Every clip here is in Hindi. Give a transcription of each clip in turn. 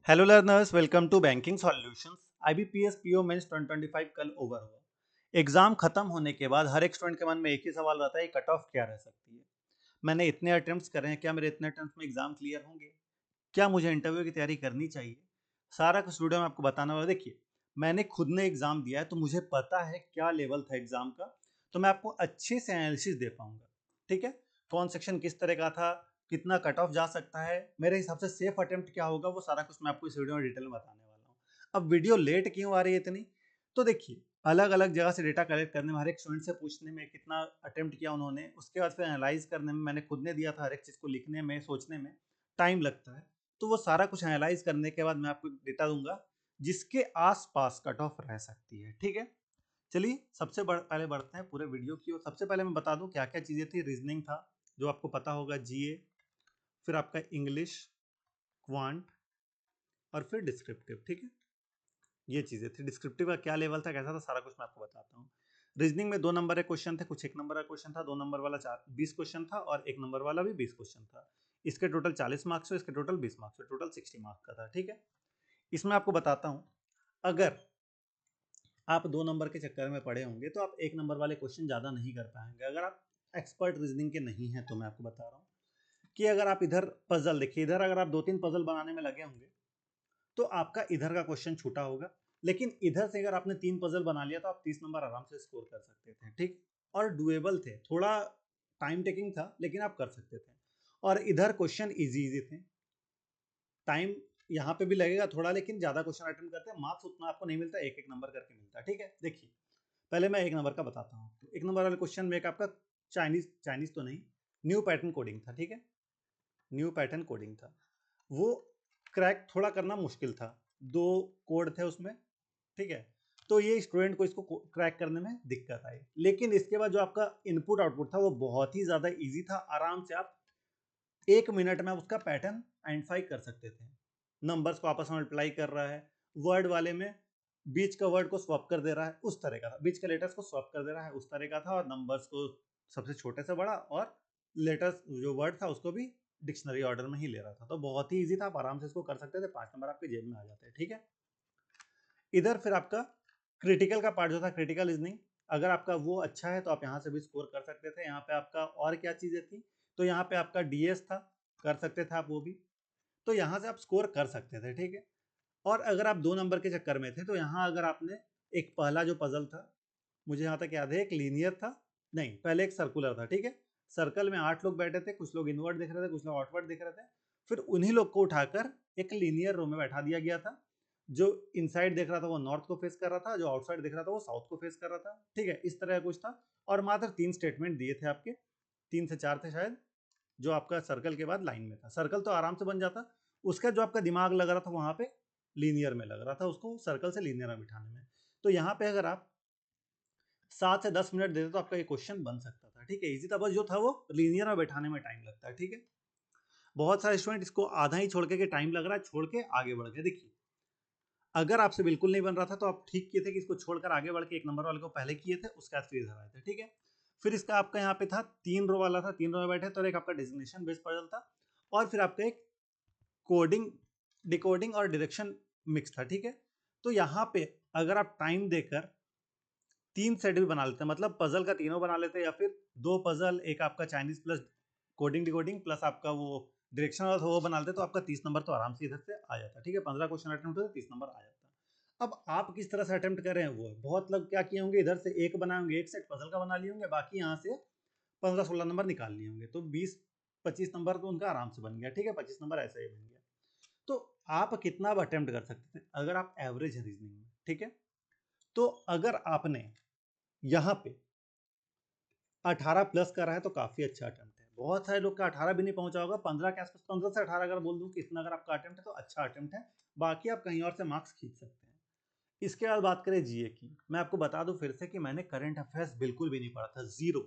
Hello learners, welcome to banking solutions. IBPS PO mains 2025 कल ओवर हुआ। एग्जाम खत्म होने के बाद हर एक स्टूडेंट के मन में एक ही सवाल रहता है, कट ऑफ क्या रह सकती है। मैंने इतने अटेम्प्ट्स करे हैं, क्या मेरे इतने अटेम्प्ट्स में एग्जाम क्लियर होंगे, क्या मुझे इंटरव्यू की तैयारी करनी चाहिए। सारा कुछ वीडियो में आपको बताने वाला। देखिए, मैंने खुद ने एग्जाम दिया है तो मुझे पता है क्या लेवल था एग्जाम का, तो मैं आपको अच्छे से एनालिसिस दे पाऊंगा। ठीक है, कौन सेक्शन किस तरह का था, कितना कट ऑफ जा सकता है, मेरे हिसाब से सेफ अटेम्प्ट क्या होगा, वो सारा कुछ मैं आपको इस वीडियो में डिटेल में बताने वाला हूँ। अब वीडियो लेट क्यों आ रही है इतनी, तो देखिए, अलग अलग जगह से डेटा कलेक्ट करने में, हर एक स्टूडेंट से पूछने में कितना अटेम्प्ट किया उन्होंने, उसके बाद फिर एनालाइज करने में, मैंने खुद ने दिया था, हर एक चीज़ को लिखने में, सोचने में टाइम लगता है। तो वो सारा कुछ एनालाइज करने के बाद मैं आपको डेटा दूंगा जिसके आसपास कट ऑफ रह सकती है। ठीक है, चलिए पहले बढ़ते हैं पूरे वीडियो की ओर। सबसे पहले मैं बता दूं क्या क्या चीज़ें थी। रीजनिंग था, जो आपको पता होगा, जीए, फिर आपका इंग्लिश, क्वांट, और फिर डिस्क्रिप्टिव। ठीक है, ये चीज़ें थी। डिस्क्रिप्टिव का क्या लेवल था, कैसा था, सारा कुछ मैं आपको बताता हूँ। रीजनिंग में 2 नंबर के क्वेश्चन थे, कुछ 1 नंबर का क्वेश्चन था, 2 नंबर वाला 20 क्वेश्चन था, और 1 नंबर वाला भी 20 क्वेश्चन था। इसके टोटल 40 मार्क्स है, इसके टोटल 20 मार्क्स है, टोटल 60 मार्क्स का था। ठीक है, इसमें आपको बताता हूँ, अगर आप 2 नंबर के चक्कर में पड़े होंगे तो आप 1 नंबर वाले क्वेश्चन ज़्यादा नहीं कर पाएंगे। अगर आप एक्सपर्ट रीजनिंग के नहीं हैं तो मैं आपको बता रहा हूँ कि अगर आप इधर पजल देखिए, इधर अगर आप 2-3 पजल बनाने में लगे होंगे तो आपका इधर का क्वेश्चन छूटा होगा। लेकिन इधर से अगर आपने 3 पजल बना लिया तो आप 30 नंबर आराम से स्कोर कर सकते थे। ठीक, और डुएबल थे, थोड़ा टाइम टेकिंग था लेकिन आप कर सकते थे। और इधर क्वेश्चन इजी इजी थे, टाइम यहाँ पे भी लगेगा थोड़ा, लेकिन ज्यादा क्वेश्चन अटेम्प्ट करते हैं, मार्क्स उतना आपको नहीं मिलता, एक एक नंबर करके मिलता है। ठीक है, देखिए, पहले मैं 1 नंबर का बताता हूँ। तो 1 नंबर वाले क्वेश्चन में एक आपका चाइनीज चाइनीज तो नहीं, न्यू पैटर्न कोडिंग था। ठीक है, न्यू पैटर्न कोडिंग था, वो क्रैक थोड़ा करना मुश्किल था, 2 कोड थे उसमें। ठीक है, तो ये स्टूडेंट को इसको क्रैक करने में दिक्कत आई। लेकिन इसके बाद जो आपका इनपुट आउटपुट था वो बहुत ही ज़्यादा इजी था, आराम से आप 1 मिनट में उसका पैटर्न आइडेंटिफाई कर सकते थे। नंबर्स को आपस में मल्टीप्लाई कर रहा है, वर्ड वाले में बीच का वर्ड को स्वैप कर दे रहा है, उस तरह का था, बीच के लेटर्स को स्वैप कर दे रहा है, उस तरह का था, और नंबर्स को सबसे छोटे से बड़ा, और लेटर्स जो वर्ड था उसको भी डिक्शनरी ऑर्डर में ही ले रहा था। तो बहुत ही इजी था, आप आराम से इसको कर सकते थे, 5 नंबर आपके जेब में आ जाते हैं। ठीक है, इधर फिर आपका क्रिटिकल का पार्ट जो था, क्रिटिकल रीजनिंग, अगर आपका वो अच्छा है तो आप यहाँ से भी स्कोर कर सकते थे। यहाँ पे आपका और क्या चीज़ें थी, तो यहाँ पे आपका डीएस था, कर सकते थे आप वो भी, तो यहाँ से आप स्कोर कर सकते थे। ठीक है, और अगर आप 2 नंबर के चक्कर में थे तो यहाँ अगर आपने एक पहला जो पजल था, मुझे यहाँ तक याद है, एक लीनियर था, नहीं पहले एक सर्कुलर था। ठीक है, सर्कल में 8 लोग बैठे थे, कुछ लोग इनवर्ट दिख रहे थे, कुछ लोग आउटवर्ट दिख रहे थे, फिर उन्हीं लोग को उठाकर एक लीनियर रो में बैठा दिया गया था। जो इनसाइड देख रहा था वो नॉर्थ को फेस कर रहा था, जो आउटसाइड देख रहा था वो साउथ को फेस कर रहा था। ठीक है, इस तरह कुछ था, और मात्र 3 स्टेटमेंट दिए थे आपके, 3 से 4 थे शायद, जो आपका सर्कल के बाद लाइन में था। सर्कल तो आराम से बन जाता, उसका जो आपका दिमाग लग रहा था वहां पे लीनियर में लग रहा था, उसको सर्कल से लीनियर में बिठाने में। तो यहाँ पे अगर आप 7 से 10 मिनट देते तो आपका ये क्वेश्चन बन सकता था। ठीक है, इजी था, बस जो था वो लीनियर में बैठाने में टाइम लगता है। ठीक है, बहुत सारे स्टूडेंट इसको आधा ही छोड़ के टाइम लग रहा है, छोड़ के आगे बढ़ गए। देखिए, अगर आपसे बिल्कुल नहीं बन रहा था तो आप ठीक किए थे कि इसको छोड़कर आगे बढ़ के 1 नंबर वाले को पहले किए थे, उसके बाद फिर इधर आए थे। ठीक है, फिर इसका आपका यहाँ पे था 3 रो वाला था, 3 रो में बैठे, तो एक आपका डेजिग्नेशन बेस्ड पजल था, और फिर आपका एक कोडिंग, डिकोडिंग और डायरेक्शन मिक्स था। ठीक है, तो यहाँ पे अगर आप टाइम देकर 3 सेट भी बना लेते हैं, मतलब पजल का तीनों बना लेते हैं, या फिर 2 पजल, एक आपका Chinese plus coding decoding plus आपका वो डायरेक्शन वाला था, वो बना लेते तो आपका 30 नंबर तो आराम से इधर से आ जाता। ठीक है, 15 क्वेश्चन अटेम्प्ट होते 30 नंबर आ जाता। अब आप किस तरह से अटेम्प्ट कर रहे हैं, वो बहुत लोग क्या किए होंगे, इधर से एक बनाए होंगे, एक सेट पजल का बना लिए होंगे, बाकी यहाँ से 15-16 नंबर निकाल लिए होंगे, तो 20-25 नंबर तो उनका आराम से बन गया। ठीक है, 25 नंबर ऐसा ही बन गया। तो आप कितना अब अटेम्प्ट कर सकते थे अगर आप एवरेज है रीजनिंग में। ठीक है, तो अगर आपने यहाँ पे 18 प्लस करा है तो काफी अच्छा अटेम्प्ट है। बहुत सारे लोग का 18 भी नहीं पहुंचा होगा, 15 के आसपास, 15 से 18 अगर बोल दूं कि इतना अगर आपका अटेम्प्ट है तो अच्छा अटेम्प्ट है, बाकी आप कहीं और से मार्क्स खींच सकते हैं। इसके बाद बात करें जीए की, मैं आपको बता दूं फिर से कि मैंने करंट अफेयर्स बिल्कुल भी नहीं पढ़ा था, जीरो,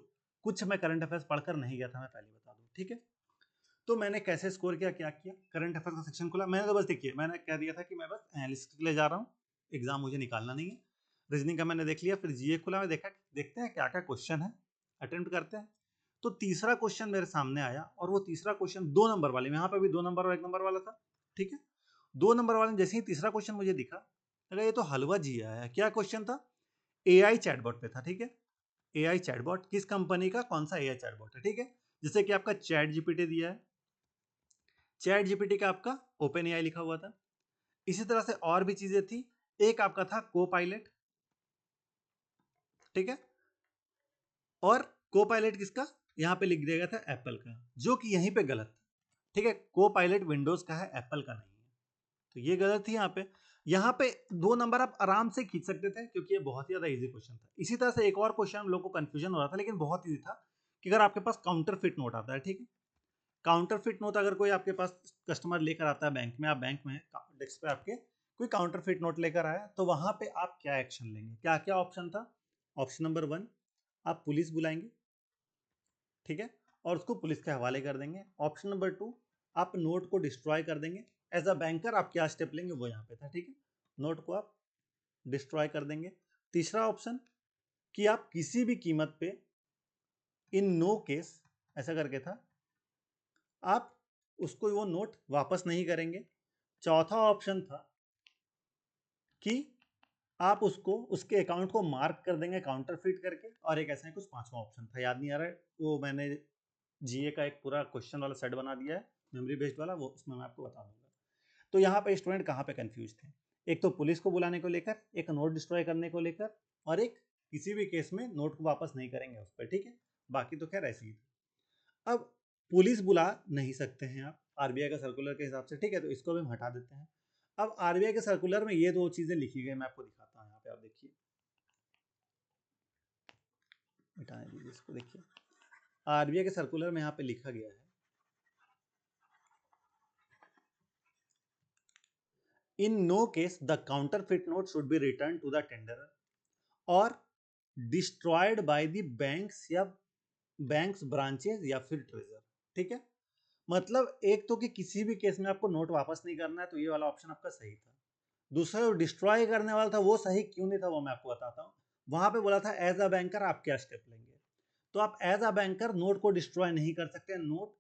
कुछ मैं करंट अफेयर्स पढ़कर नहीं गया था, मैं पहले बता दूं। ठीक है, तो मैंने कैसे स्कोर किया, क्या किया, करंट अफेयर का सेक्शन खुला, मैंने तो बस देखिए, मैंने कह दिया था कि मैं बस एनालिस्ट के लिए जा रहा हूँ, एग्जाम मुझे निकालना नहीं है। रीजनिंग का मैंने देख लिया, फिर जीए खुला, मैं देखा देखते हैं क्या क्या क्वेश्चन है, अटेम्प्ट करते हैं। तो तीसरा क्वेश्चन मेरे सामने आया, और वो तीसरा क्वेश्चन 2 नंबर वाले में, यहाँ पे भी 2 नंबर और 1 नंबर वाला था। ठीक है, 2 नंबर वाले में जैसे ही तीसरा क्वेश्चन मुझे दिखा, अरे ये तो हलवा जी आया है। क्या क्वेश्चन था? एआई चैटबॉट पे था, ठीक है। एआई चैटबॉट किस कंपनी का कौन सा एआई चैटबॉट है, ठीक है। जैसे कि आपका चैट जीपीटी दिया है, चैट जीपीटी का आपका ओपन एआई लिखा हुआ था। इसी तरह से और भी चीजें थी। एक आपका था को पायलट, ठीक है। और को पायलट किसका, यहाँ पे लिख दिया गया था एप्पल का, जो कि यहीं पे गलत था, ठीक है। को पायलट विंडोज का है, एप्पल का नहीं है, तो ये गलत थी यहाँ पे। यहाँ पे 2 नंबर आप आराम से खींच सकते थे, क्योंकि ये बहुत ही ज्यादा इजी क्वेश्चन था। इसी तरह से एक और क्वेश्चन हम लोग को कंफ्यूजन हो रहा था, लेकिन बहुत इजी था, कि अगर आपके पास काउंटर फिट नोट आता है, ठीक है। काउंटर फिट नोट अगर कोई आपके पास कस्टमर लेकर आता है बैंक में, आप बैंक में डेस्क पे आपके कोई काउंटर फिट नोट लेकर आया, तो वहां पे आप क्या एक्शन लेंगे? क्या क्या ऑप्शन था? ऑप्शन नंबर 1, आप पुलिस बुलाएंगे, ठीक है, और उसको पुलिस के हवाले कर देंगे। ऑप्शन नंबर 2, आप नोट को डिस्ट्रॉय कर देंगे। एज अ बैंकर आप क्या स्टेप लेंगे वो यहाँ पे था, ठीक है। नोट को आप डिस्ट्रॉय कर देंगे। तीसरा ऑप्शन, कि आप किसी भी कीमत पे, इन नो केस, ऐसा करके था, आप उसको वो नोट वापस नहीं करेंगे। चौथा ऑप्शन था कि आप उसको, उसके अकाउंट को मार्क कर देंगे काउंटर फिट करके। और एक ऐसा ही कुछ पांचवा ऑप्शन था, याद नहीं आ रहा है वो, मैंने जीए का एक पूरा क्वेश्चन वाला सेट बना दिया है, मेमोरी बेस्ड वाला, वो उसमें मैं आपको बता दूंगा। तो यहाँ पे स्टूडेंट कहाँ पे कंफ्यूज थे? एक तो पुलिस को बुलाने को लेकर, एक नोट डिस्ट्रॉय करने को लेकर, और एक किसी भी केस में नोट को वापस नहीं करेंगे उस पर, ठीक है। बाकी तो खैर ऐसे ही था। अब पुलिस बुला नहीं सकते हैं आप आरबीआई का सर्कुलर के हिसाब से, ठीक है, तो इसको भी हम हटा देते हैं। अब आरबीआई के सर्कुलर में ये दो चीजें लिखी गई, मैं आपको दिखाता हूँ, यहाँ पे आप देखिए, मिटाने दीजिए इसको, देखिए आरबीआई के सर्कुलर में यहाँ पे लिखा गया है, in no case the counterfeit note should be return to the tenderer और डिस्ट्रॉयड बाय द बैंक्स या बैंक्स ब्रांचेस या फिर ट्रेजर, ठीक है। मतलब एक तो कि किसी भी केस में आपको नोट वापस नहीं करना है, तो ये वाला ऑप्शन आपका सही था। दूसरा जो डिस्ट्रॉय करने वाला था वो सही क्यों नहीं था, वो मैं आपको बताता हूँ। वहां पे बोला था एज अ बैंकर आप क्या स्टेप लेंगे, तो आप एज अ बैंकर नोट को डिस्ट्रॉय नहीं कर सकते, नोट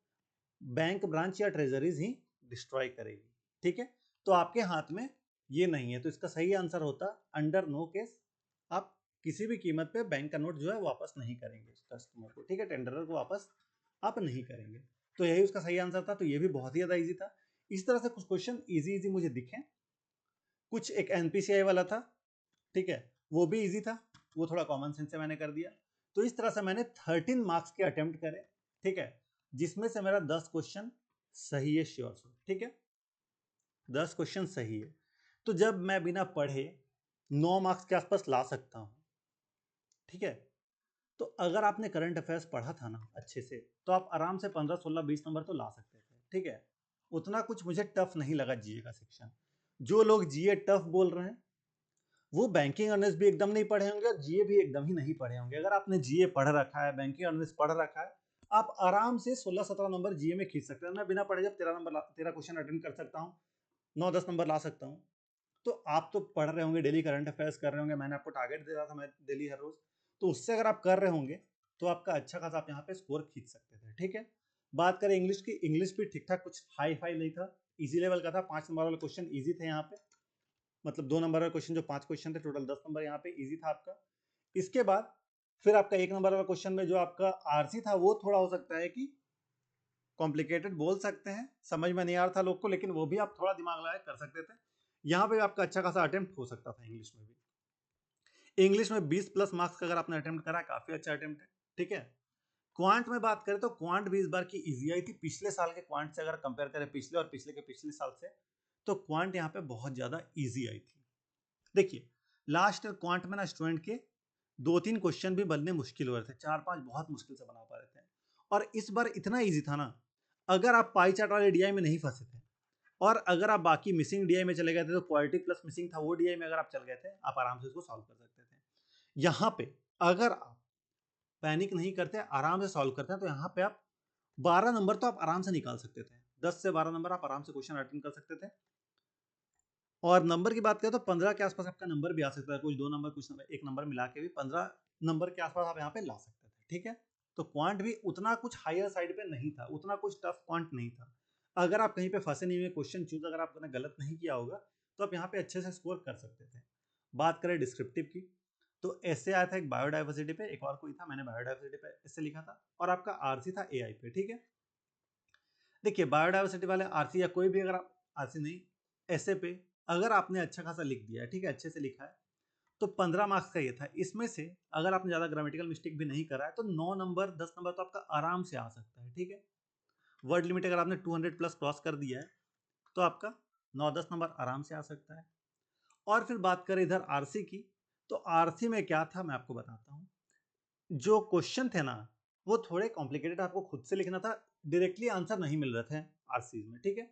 बैंक ब्रांच या ट्रेजरीज ही डिस्ट्रॉय करेगी, ठीक है। तो आपके हाथ में ये नहीं है, तो इसका सही आंसर होता अंडर नो केस, आप किसी भी कीमत पे बैंक का नोट जो है वापस नहीं करेंगे कस्टमर को, ठीक है, टेंडरर को वापस आप नहीं करेंगे। तो यही उसका सही आंसर था, तो ये भी बहुत ही ज्यादा इजी था। इस तरह से कुछ क्वेश्चन इजी इजी मुझे दिखे। कुछ एक एनपीसीआई वाला था, ठीक है, वो भी इजी था, वो थोड़ा कॉमन सेंस से मैंने कर दिया। तो इस तरह से मैंने 13 मार्क्स के अटेम्प्ट करे, ठीक है, जिसमें से मेरा 10 क्वेश्चन सही है, श्योर सो, ठीक है, 10 क्वेश्चन सही है। तो जब मैं बिना पढ़े 9 मार्क्स के आसपास ला सकता हूं, ठीक है, तो अगर आपने करंट अफेयर्स पढ़ा था ना अच्छे से, तो आप आराम से 15 16 20 नंबर तो ला सकते थे, ठीक है। उतना कुछ मुझे टफ नहीं लगा जीए का सेक्शन। जो लोग जीए टफ बोल रहे हैं, वो बैंकिंग अवेयरनेस भी एकदम नहीं पढ़े होंगे और जीए भी एकदम ही नहीं पढ़े होंगे। अगर आपने जीए पढ़ रखा है, बैंकिंग अवेयरनेस पढ़ रखा है, आप आराम से 16 17 नंबर जीए में खींच सकते हैं। मैं बिना पढ़े जब 13 क्वेश्चन अटेंड कर सकता हूँ, 9 10 नंबर ला सकता हूँ। तो आप तो पढ़ रहे होंगे, डेली करंट अफेयर्स कर रहे होंगे, मैंने आपको टारगेट दे रहा था मैं डेली हर रोज, तो उससे अगर आप कर रहे होंगे तो आपका अच्छा खासा आप यहाँ पे स्कोर खींच सकते थे, ठीक है। बात करें इंग्लिश की, इंग्लिश भी ठीक ठाक, कुछ हाई फाई नहीं था, इजी लेवल का था। 5 नंबर वाले क्वेश्चन इजी थे यहाँ पे, मतलब 2 नंबर वाले क्वेश्चन जो 5 क्वेश्चन थे, टोटल 10 नंबर यहाँ पे इजी था आपका। इसके बाद फिर आपका 1 नंबर वाला क्वेश्चन में जो आपका आरसी था, वो थोड़ा हो सकता है कि कॉम्प्लिकेटेड बोल सकते हैं, समझ में नहीं आ रहा था लोग को, लेकिन वो भी आप थोड़ा दिमाग लगा कर सकते थे। यहाँ पे आपका अच्छा खासा अटेम्प्ट हो सकता था इंग्लिश में भी। इंग्लिश में 20 प्लस मार्क्स का अगर आपने अटेम्प्ट करा, काफी अच्छा अटेम्प्ट है, ठीक है। क्वांट में बात करें तो क्वांट भी इस बार की इजी आई थी, पिछले साल के क्वांट से अगर कंपेयर करें, पिछले और पिछले के पिछले साल से, तो क्वांट यहाँ पे बहुत ज्यादा इजी आई थी। देखिए लास्ट ईयर क्वांट में ना स्टूडेंट के 2 3 क्वेश्चन भी बनने मुश्किल हो रहे थे, 4 5 बहुत मुश्किल से बना पा रहे थे। और इस बार इतना इजी था ना, अगर आप पाई चार्ट वाले डीआई में नहीं फंसे थे, और अगर आप बाकी मिसिंग डीआई में चले गए थे, तो क्वालिटी प्लस मिसिंग था वो डीआई में अगर आप चल गए थे, आप आराम से इसको सॉल्व कर सकते थे। यहाँ पे अगर आप पैनिक नहीं करते, आराम से सॉल्व करते हैं, तो यहाँ पे आप 12 नंबर तो आप आराम से निकाल सकते थे, 10 से 12 नंबर आप आराम से क्वेश्चन अटेंड कर सकते थे। और नंबर की बात करें तो 15 के आसपास आपका नंबर भी आ सकता है, कुछ 2 नंबर कुछ नंबर 1 नंबर मिला के भी 15 नंबर के आसपास आप यहाँ पे ला सकते थे, ठीक है। तो क्वांट भी उतना कुछ हायर साइड पे नहीं था, उतना कुछ टफ क्वांट नहीं था। अगर आप कहीं पे फंसे नहीं हुए, क्वेश्चन चूज अगर आपने गलत नहीं किया होगा तो आप यहाँ पे अच्छे से स्कोर कर सकते थे। बात करें डिस्क्रिप्टिव की, तो ऐसे आया था एक बायोडाइवर्सिटी पे, एक और कोई था, मैंने बायोडाइवर्सिटी पे ऐसे लिखा था, और आपका आरसी था एआई पे। ठीक है, देखिए बायोडाइवर्सिटी वाले आरसी या कोई भी, अगर आप आरसी नहीं ऐसे पे अगर आपने अच्छा खासा लिख दिया है, ठीक है, अच्छे से लिखा है, तो 15 मार्क्स का ये था। इसमें से अगर आपने ज़्यादा ग्रामेटिकल मिस्टेक भी नहीं करा है तो 9 नंबर 10 नंबर तो आपका आराम से आ सकता है। ठीक है, वर्ड लिमिट अगर आपने 200 प्लस क्रॉस कर दिया है तो आपका 9-10 नंबर आराम से आ सकता है। और फिर बात करें इधर आरसी की, तो आरसी में क्या था मैं आपको बताता हूँ। जो क्वेश्चन थे ना वो थोड़े कॉम्प्लिकेटेड, आपको खुद से लिखना था, डायरेक्टली आंसर नहीं मिल रहे थे आरसी में। ठीक है,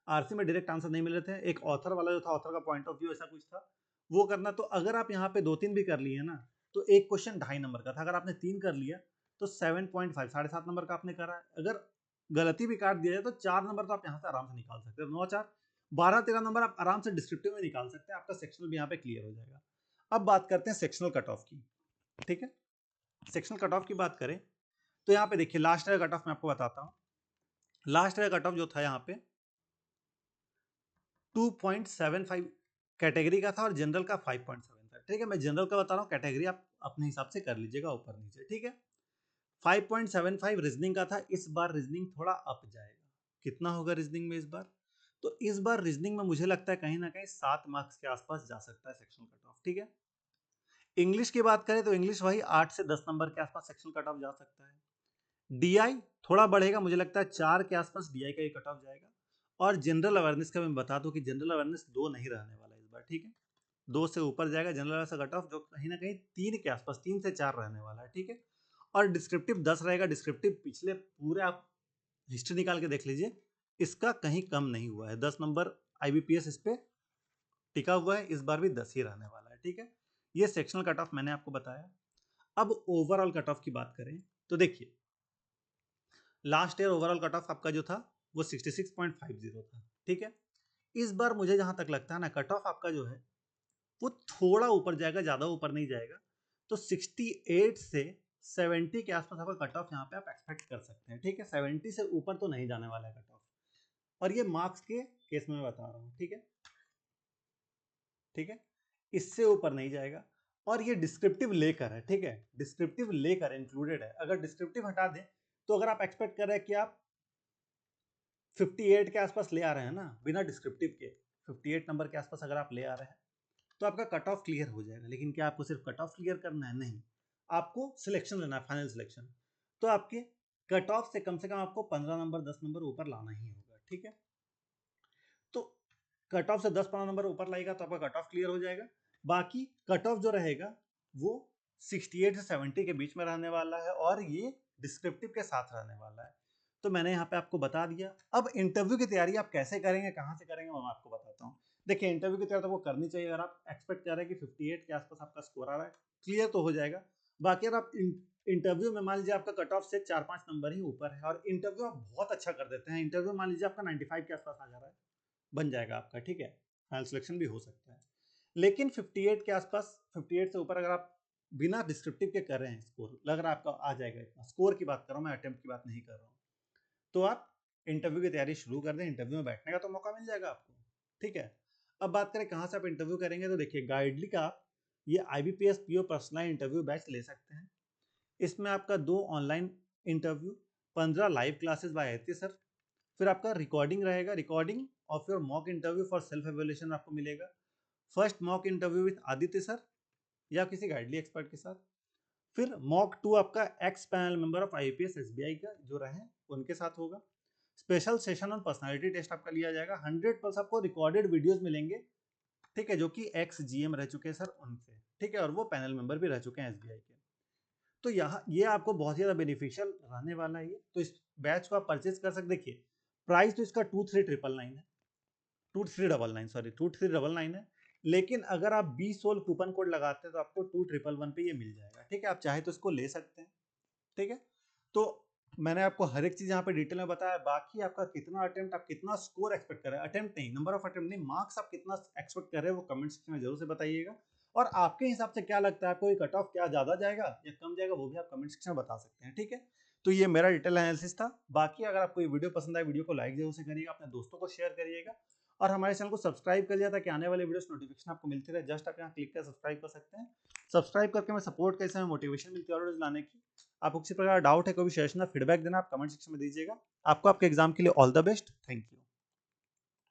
आरसी में डायरेक्ट आंसर नहीं मिल रहे थे, एक ऑथर वाला जो था, ऑथर का पॉइंट ऑफ व्यू ऐसा कुछ था, वो करना। तो अगर आप यहाँ पे 2-3 भी कर लिए ना तो एक क्वेश्चन 2.5 नंबर का था, अगर आपने 3 कर लिया तो 7.5 7.5 नंबर का आपने करा है। अगर गलती भी काट दिया जाए तो 4 नंबर तो आप यहाँ से आराम से निकाल सकते हो, 9-4 12-13 नंबर आप आराम से डिस्क्रिप्टिव में निकाल सकते हैं, आपका सेक्शनल भी यहाँ पे क्लियर हो जाएगा। अब बात करते हैं सेक्शनल कट ऑफ की। ठीक है, सेक्शनल कट ऑफ की बात करें तो यहाँ पे देखिए लास्ट ईयर कट ऑफ मैं आपको बताता हूँ। लास्ट ईयर कट ऑफ जो था यहाँ पे 2.75 कैटेगरी का था और जनरल का 5.7 था। ठीक है, मैं जनरल का बता रहा हूँ, कैटेगरी आप अपने हिसाब से कर लीजिएगा ऊपर नीचे। ठीक है, 5.75 रीजनिंग का था। इस बार रीजनिंग थोड़ा अप जाएगा। कितना होगा रीजनिंग में इस बार? तो इस बार रीजनिंग में मुझे लगता है कहीं ना कहीं 7 मार्क्स के आसपास जा सकता है सेक्शनल कट ऑफ। ठीक है, इंग्लिश की बात करें तो इंग्लिश वही 8 से 10 नंबर के आसपास सेक्शनल कट ऑफ जा सकता है। डीआई थोड़ा बढ़ेगा, मुझे लगता है 4 के आसपास डीआई का ये कट ऑफ जाएगा। और जनरल अवेयरनेस का मैं बता दूं कि जनरल अवेयरनेस 2 नहीं रहने वाला इस बार। ठीक है, 2 से ऊपर जाएगा जनरल अवेयरनेस का कट ऑफ, जो कहीं ना कहीं 3 के आसपास, 3 से 4 रहने वाला है। ठीक है, और डिस्क्रिप्टिव 10 रहेगा। डिस्क्रिप्टिव पिछले पूरे आप हिस्ट्री निकाल के देख लीजिए, इसका कहीं कम नहीं हुआ है। 10 नंबर आईबीपीएस इस पे टिका हुआ है, इस बार भी 10 ही रहने वाला है। ठीक है, ये सेक्शनल कट ऑफ मैंने आपको बताया। अब ओवरऑल कट ऑफ की बात करें तो देखिए last year overall cut off आपका जो था वो 66.50 था। ठीक है, इस बार मुझे जहां तक लगता है ना, कट ऑफ आपका जो है वो थोड़ा ऊपर जाएगा, ज्यादा ऊपर नहीं जाएगा। तो 68 से 70 के आसपास आपका कट ऑफ यहाँ पे आप एक्सपेक्ट कर सकते हैं। ठीक है, 70 से ऊपर तो नहीं जाने वाला है कट ऑफ, और ये मार्क्स के केस में मैं बता रहा हूँ। ठीक है, ठीक है, इससे ऊपर नहीं जाएगा। और ये डिस्क्रिप्टिव लेकर है। ठीक है, डिस्क्रिप्टिव लेकर इंक्लूडेड है। अगर डिस्क्रिप्टिव हटा दें तो अगर आप एक्सपेक्ट कर रहे हैं कि आप 58 के आसपास ले आ रहे हैं ना बिना डिस्क्रिप्टिव के, 58 नंबर के आसपास अगर आप ले आ रहे हैं तो आपका कट ऑफ क्लियर हो जाएगा। लेकिन क्या आपको सिर्फ कट ऑफ क्लियर करना है? नहीं, आपको सिलेक्शन लेना है, फाइनल सिलेक्शन। तो आपके कट ऑफ से कम आपको 15 नंबर 10 नंबर ऊपर लाना ही होगा। ठीक है, तो कट ऑफ से 10-15 नंबर ऊपर लाएगा तो आपका कट ऑफ क्लियर हो जाएगा। बाकी कट ऑफ जो रहेगा वो 68 से 70 के बीच में रहने वाला है, और ये डिस्क्रिप्टिव के साथ रहने वाला है। तो मैंने यहाँ पे आपको बता दिया। अब इंटरव्यू की तैयारी आप कैसे करेंगे, कहाँ से करेंगे, मैं आपको बताता हूँ। देखिए इंटरव्यू की तैयारी तो आपको करनी चाहिए। अगर आप एक्सपेक्ट कर रहे हैं कि 58 के आसपास आपका स्कोर आ रहा है, क्लियर तो हो जाएगा। बाकी अगर आप इंटरव्यू में मान लीजिए आपका कट ऑफ से 4-5 नंबर ही ऊपर है और इंटरव्यू आप बहुत अच्छा कर देते हैं, इंटरव्यू मान लीजिए आपका 95 के आसपास आ जा रहा है, बन जाएगा आपका। ठीक है, फाइनल सिलेक्शन भी हो सकता है। लेकिन 58 के आसपास, 58 से ऊपर अगर आप बिना डिस्क्रिप्टिव के कर रहे हैं, स्कोर लग रहा है आपका आ जाएगा इतना, स्कोर की बात कर रहा हूँ मैं, अटेम्प्ट की बात नहीं कर रहा हूँ, तो आप इंटरव्यू की तैयारी शुरू कर दें। इंटरव्यू में बैठने का तो मौका मिल जाएगा आपको। ठीक है, अब बात करें कहाँ से आप इंटरव्यू करेंगे, तो देखिए गाइडली का आप ये IBPS PO personalise interview batch ले सकते हैं। इसमें आपका 2 online interview, 15 live classes by Aditya sir, फिर आपका रिकॉर्डिंग रहेगा, रिकॉर्डिंग और फिर mock interview for self evaluation आपको मिलेगा। First mock interview with Aditya sir या किसी गाइडली एक्सपर्ट के साथ, फिर मॉक 2 आपका ex panel member of IAPS SBI का जो रहे उनके साथ होगा। Special session on personality test आपका लिया जाएगा। 100+ आपको रिकॉर्डेड वीडियोस मिलेंगे, ठीक है, जो कि एक्स GM रह चुके हैं सर उनसे। ठीक है, और वो पैनल मेंबर भी रह चुके हैं SBI के। तो यहाँ ये आपको बहुत ज़्यादा बेनिफिशियल रहने वाला है ये। तो इस बैच को आप परचेज कर सकते। देखिए प्राइस तो इसका 2399 है, 2399 सॉरी 2399 है। लेकिन अगर आप 20 सोल कूपन कोड लगाते हैं तो आपको 2111 पे ये मिल जाएगा। ठीक है, आप चाहे तो इसको ले सकते हैं। ठीक है, तो मैंने आपको हर एक चीज यहाँ पे डिटेल में बताया। बाकी आपका कितना अटेम्प्ट, आप कितना स्कोर एक्सपेक्ट कर रहे हैं, अटेम्प्ट नहीं, नंबर ऑफ अटेम्प्ट नहीं, मार्क्स आप कितना एक्सपेक्ट कर रहे हैं वो कमेंट सेक्शन में जरूर से बताइएगा। और आपके हिसाब से क्या लगता है आपको ये कट ऑफ क्या ज्यादा जाएगा या कम जाएगा, वो भी आप कमेंट सेक्शन में बता सकते हैं। ठीक है, तो ये मेरा डिटेल एनालिसिस था। बाकी अगर आपको ये वीडियो पसंद आए, वीडियो को लाइक जरूर से करिएगा, अपने दोस्तों को शेयर करिएगा और हमारे चैनल को सब्सक्राइब करिए ताकि आने वाले वीडियोस नोटिफिकेशन आपको मिलती रहे। जस्ट आप यहाँ क्लिक कर सब्सक्राइब कर सकते हैं। सब्सक्राइब करके मैं सपोर्ट कैसे हमें मोटिवेशन मिलती है और वीडियोस लाने की। आपको किसी प्रकार डाउट है, कोई भी सजेशन या फीडबैक देना, आप कमेंट सेक्शन में दीजिएगा। आपको आपके एग्जाम के लिए all the best. Thank you.